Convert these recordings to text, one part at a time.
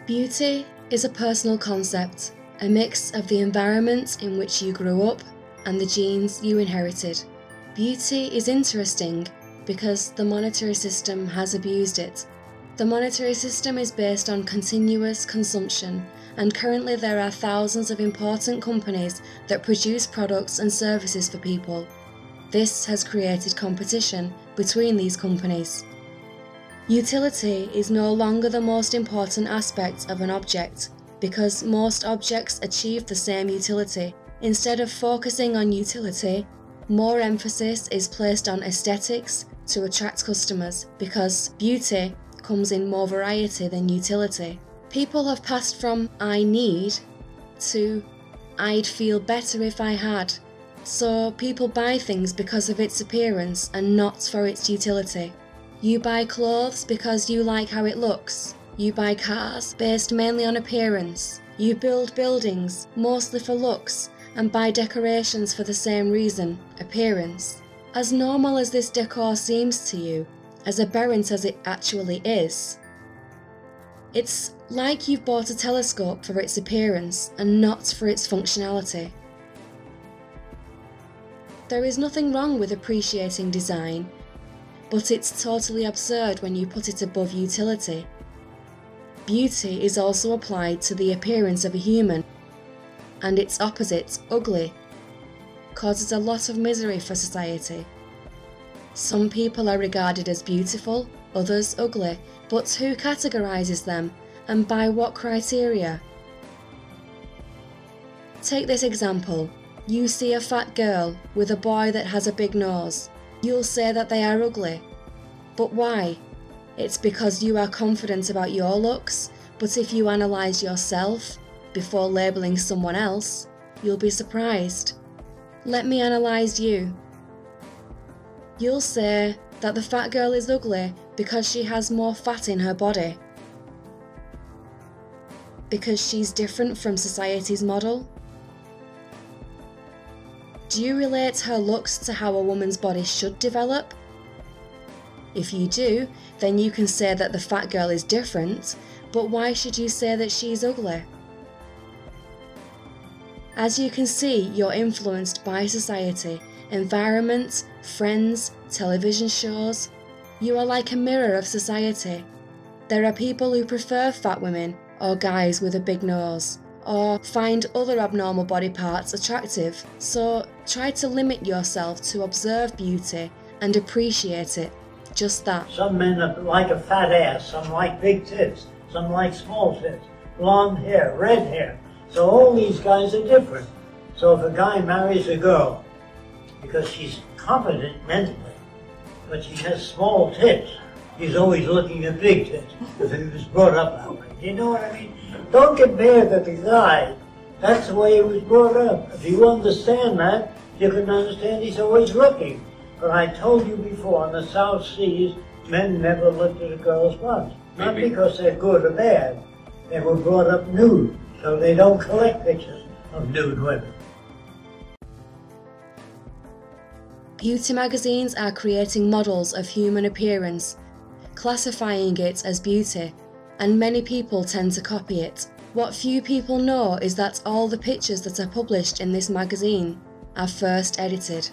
Beauty is a personal concept, a mix of the environment in which you grew up and the genes you inherited. Beauty is interesting because the monetary system has abused it. The monetary system is based on continuous consumption, and currently there are thousands of important companies that produce products and services for people. This has created competition between these companies. Utility is no longer the most important aspect of an object, because most objects achieve the same utility. Instead of focusing on utility, more emphasis is placed on aesthetics to attract customers, because beauty comes in more variety than utility. People have passed from "I need" to "I'd feel better if I had." So people buy things because of its appearance and not for its utility. You buy clothes because you like how it looks. You buy cars based mainly on appearance. You build buildings mostly for looks and buy decorations for the same reason, appearance. As normal as this decor seems to you, as aberrant as it actually is, it's like you've bought a telescope for its appearance and not for its functionality. There is nothing wrong with appreciating design, but it's totally absurd when you put it above utility. Beauty is also applied to the appearance of a human, and its opposite, ugly, causes a lot of misery for society. Some people are regarded as beautiful, others ugly, but who categorises them, and by what criteria? Take this example. You see a fat girl with a boy that has a big nose. You'll say that they are ugly. But why? It's because you are confident about your looks, but if you analyse yourself before labelling someone else, you'll be surprised. Let me analyse you. You'll say that the fat girl is ugly because she has more fat in her body. Because she's different from society's model? Do you relate her looks to how a woman's body should develop? If you do, then you can say that the fat girl is different, but why should you say that she's ugly? As you can see, you're influenced by society, environment, friends, television shows. You are like a mirror of society. There are people who prefer fat women or guys with a big nose, or find other abnormal body parts attractive, so try to limit yourself to observe beauty and appreciate it, just that. Some men like a fat ass, some like big tits, some like small tits, blonde hair, red hair. So all these guys are different. So if a guy marries a girl because she's competent mentally, but she has small tits, he's always looking at big tits because he was brought up that way. You know what I mean? Don't get mad at the guy. That's the way he was brought up. If you understand that, you can understand he's always looking. But I told you before, in the South Seas, men never looked at a girl's butt. Not because they're good or bad. They were brought up nude, so they don't collect pictures of nude women. Beauty magazines are creating models of human appearance, classifying it as beauty, and many people tend to copy it. What few people know is that all the pictures that are published in this magazine are first edited.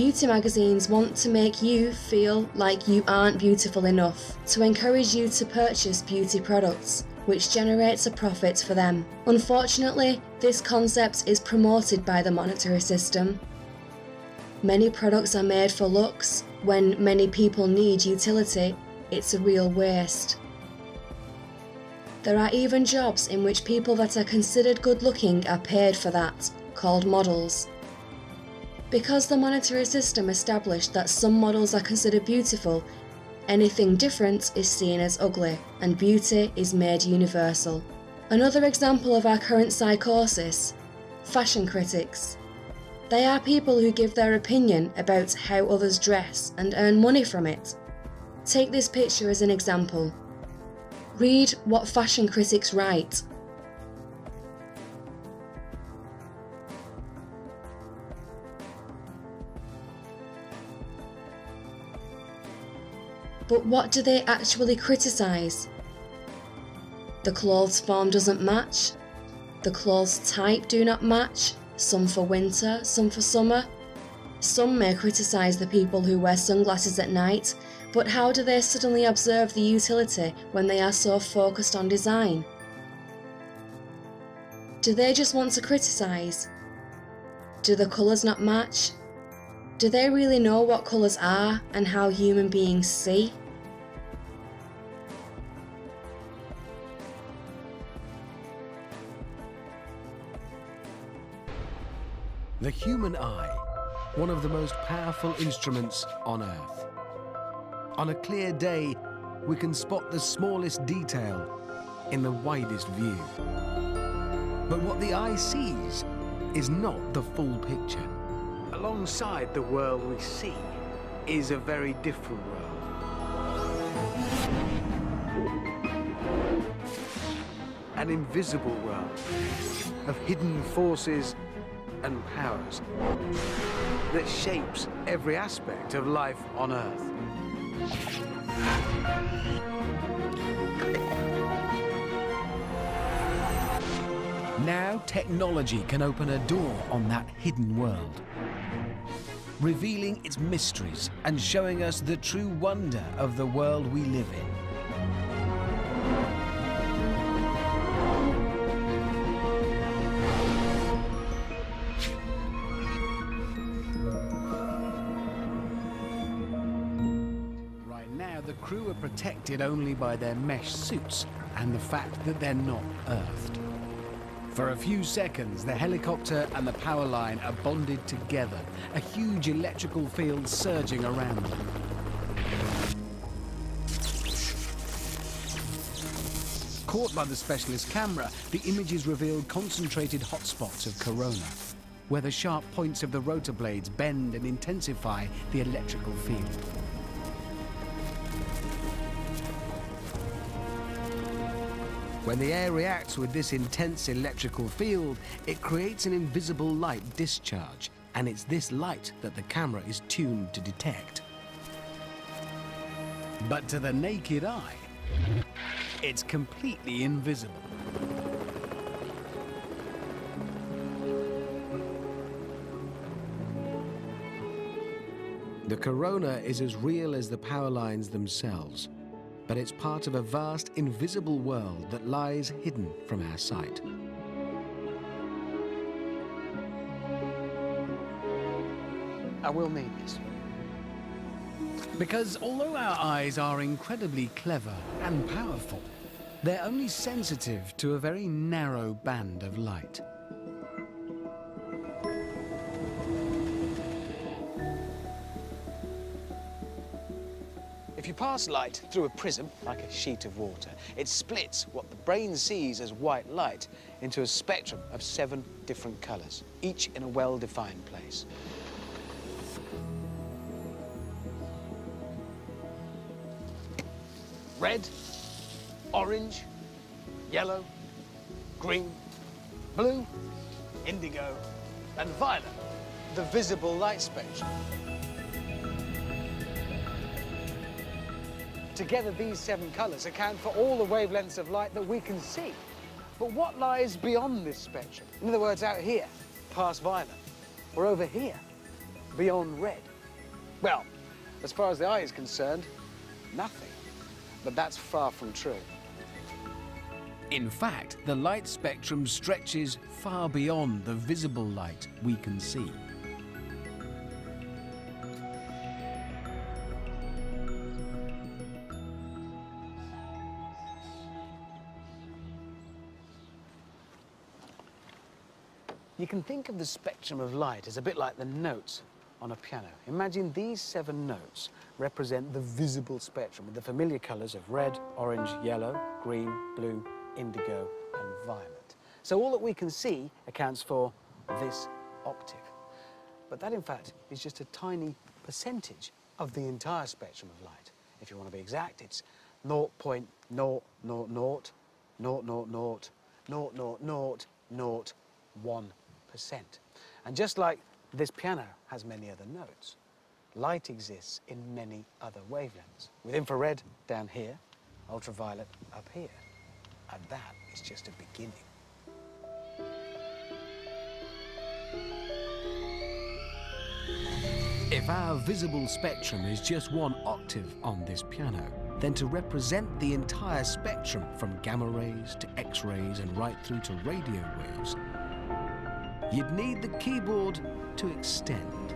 Beauty magazines want to make you feel like you aren't beautiful enough, to encourage you to purchase beauty products, which generates a profit for them. Unfortunately, this concept is promoted by the monetary system. Many products are made for looks. When many people need utility, it's a real waste. There are even jobs in which people that are considered good looking are paid for that, called models. Because the monetary system established that some models are considered beautiful, anything different is seen as ugly, and beauty is made universal. Another example of our current psychosis: fashion critics. They are people who give their opinion about how others dress and earn money from it. Take this picture as an example. Read what fashion critics write. But what do they actually criticise? The clothes form doesn't match. The clothes type do not match. Some for winter, some for summer. Some may criticise the people who wear sunglasses at night, but how do they suddenly observe the utility when they are so focused on design? Do they just want to criticise? Do the colours not match? Do they really know what colours are and how human beings see? The human eye, one of the most powerful instruments on Earth. On a clear day, we can spot the smallest detail in the widest view. But what the eye sees is not the full picture. Alongside the world we see is a very different world. An invisible world of hidden forces and powers that shapes every aspect of life on Earth. Now technology can open a door on that hidden world, revealing its mysteries and showing us the true wonder of the world we live in. The crew are protected only by their mesh suits and the fact that they're not earthed. For a few seconds, the helicopter and the power line are bonded together, a huge electrical field surging around them. Caught by the specialist camera, the images reveal concentrated hotspots of corona, where the sharp points of the rotor blades bend and intensify the electrical field. When the air reacts with this intense electrical field, it creates an invisible light discharge, and it's this light that the camera is tuned to detect. But to the naked eye, it's completely invisible. The corona is as real as the power lines themselves, but it's part of a vast, invisible world that lies hidden from our sight. I will need this. Because although our eyes are incredibly clever and powerful, they're only sensitive to a very narrow band of light. If you pass light through a prism, like a sheet of water, it splits what the brain sees as white light into a spectrum of 7 different colours, each in a well-defined place. Red, orange, yellow, green, blue, indigo, and violet, the visible light spectrum. Together, these 7 colours account for all the wavelengths of light that we can see. But what lies beyond this spectrum? In other words, out here, past violet, or over here, beyond red? Well, as far as the eye is concerned, nothing. But that's far from true. In fact, the light spectrum stretches far beyond the visible light we can see. You can think of the spectrum of light as a bit like the notes on a piano. Imagine these 7 notes represent the visible spectrum with the familiar colours of red, orange, yellow, green, blue, indigo and violet. So all that we can see accounts for this octave. But that, in fact, is just a tiny percentage of the entire spectrum of light. If you want to be exact, it's 0.00000000001%. And just like this piano has many other notes, light exists in many other wavelengths, with infrared down here, ultraviolet up here. And that is just a beginning. If our visible spectrum is just 1 octave on this piano, then to represent the entire spectrum from gamma rays to X-rays and right through to radio waves, you'd need the keyboard to extend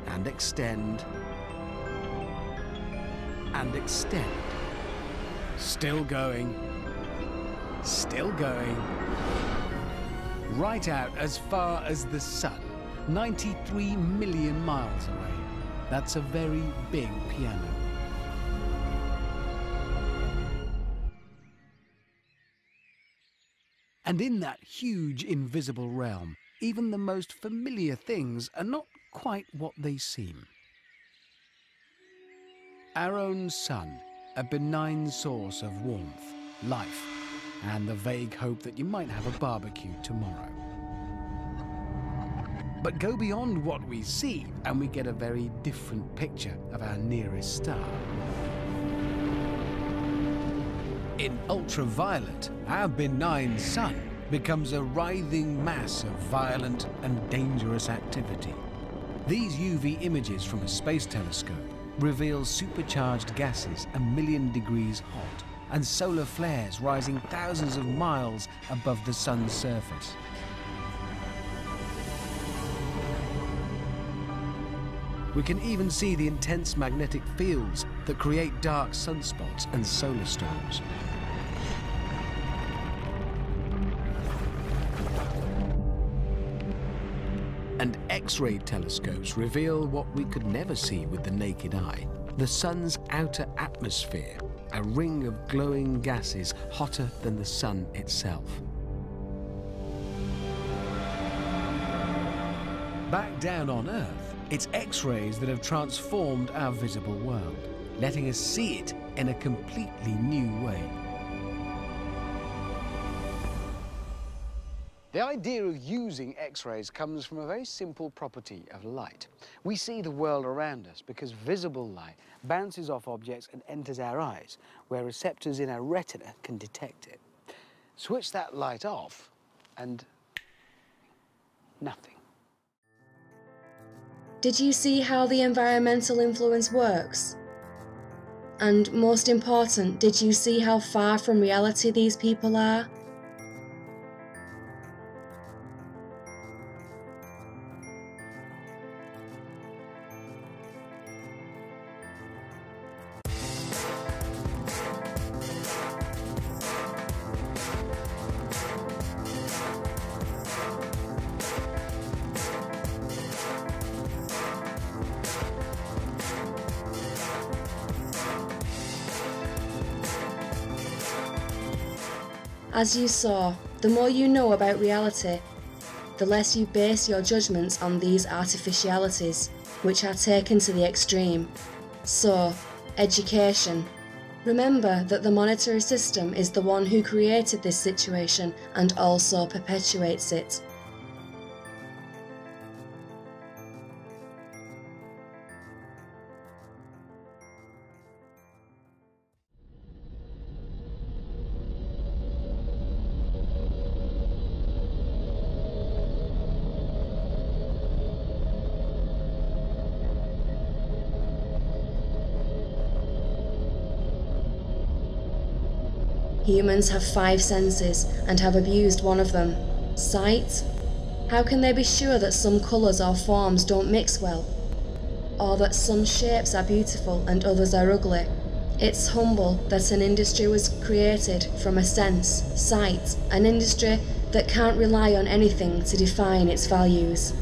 and extend and extend. Still going, right out as far as the sun, 93 million miles away. That's a very big piano. And in that huge invisible realm, even the most familiar things are not quite what they seem. Our own sun, a benign source of warmth, life, and the vague hope that you might have a barbecue tomorrow. But go beyond what we see, and we get a very different picture of our nearest star. In ultraviolet, our benign sun becomes a writhing mass of violent and dangerous activity. These UV images from a space telescope reveal supercharged gases 1,000,000 degrees hot and solar flares rising thousands of miles above the sun's surface. We can even see the intense magnetic fields that create dark sunspots and solar storms. And X-ray telescopes reveal what we could never see with the naked eye: the sun's outer atmosphere, a ring of glowing gases hotter than the sun itself. Back down on Earth, it's X-rays that have transformed our visible world, letting us see it in a completely new way. The idea of using X-rays comes from a very simple property of light. We see the world around us because visible light bounces off objects and enters our eyes, where receptors in our retina can detect it. Switch that light off and nothing. Did you see how the environmental influence works? And most important, did you see how far from reality these people are? As you saw, the more you know about reality, the less you base your judgments on these artificialities, which are taken to the extreme. So, education. Remember that the monetary system is the one who created this situation and also perpetuates it. Humans have 5 senses and have abused one of them: sight. How can they be sure that some colours or forms don't mix well? Or that some shapes are beautiful and others are ugly? It's humble that an industry was created from a sense, sight, an industry that can't rely on anything to define its values.